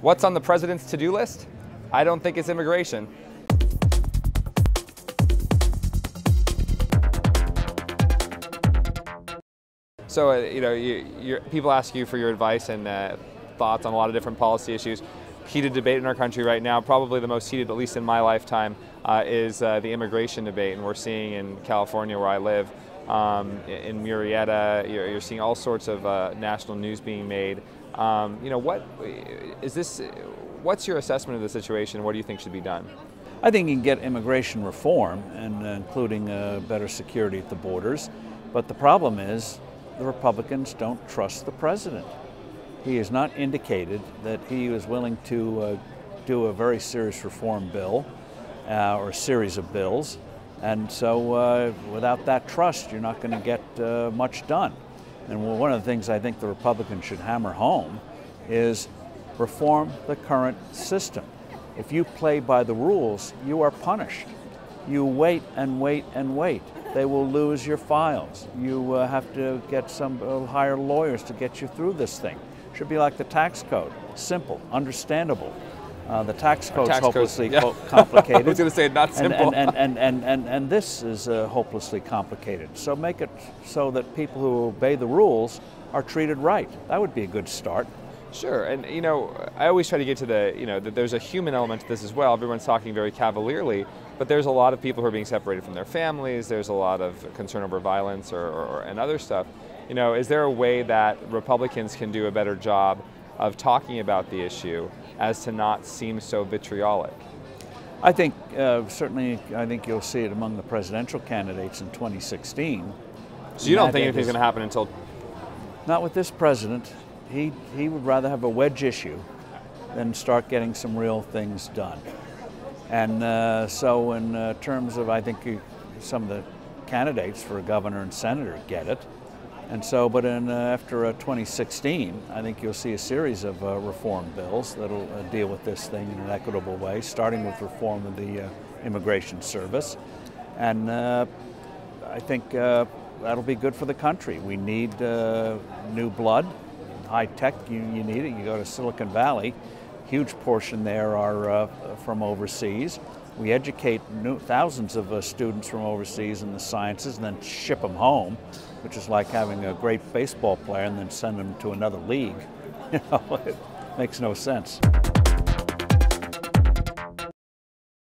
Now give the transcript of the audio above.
What's on the president's to-do list? I don't think it's immigration. So, people ask you for your advice and thoughts on a lot of different policy issues. Heated debate in our country right now, probably the most heated, at least in my lifetime, is the immigration debate. And we're seeing in California, where I live, in Murrieta, you're seeing all sorts of national news being made. What's your assessment of the situation? What do you think should be done? I think you can get immigration reform, and including better security at the borders. But the problem is the Republicans don't trust the president. He has not indicated that he was willing to do a very serious reform bill or a series of bills. And so without that trust, you're not going to get much done. And one of the things I think the Republicans should hammer home is reform the current system. If you play by the rules, you are punished. You wait and wait and wait. They will lose your files. You have to get hire lawyers to get you through this thing. It should be like the tax code, simple, understandable. The tax code is hopelessly complicated. I was going to say not simple. And this is hopelessly complicated. So make it so that people who obey the rules are treated right. That would be a good start. Sure, and I always try to get to that there's a human element to this as well. Everyone's talking very cavalierly, but there's a lot of people who are being separated from their families. There's a lot of concern over violence and other stuff. Is there a way that Republicans can do a better job of talking about the issue as to not seem so vitriolic? I think certainly you'll see it among the presidential candidates in 2016. So you don't think anything's going to happen until? Not with this president. He would rather have a wedge issue than start getting some real things done. And so in terms of, I think some of the candidates for governor and senator get it. And so, but after 2016, I think you'll see a series of reform bills that'll deal with this thing in an equitable way, starting with reform of the immigration service. And I think that'll be good for the country. We need new blood. High tech, you need it. You go to Silicon Valley, huge portion there are from overseas. We educate thousands of students from overseas in the sciences and then ship them home, which is like having a great baseball player and then send them to another league. It makes no sense.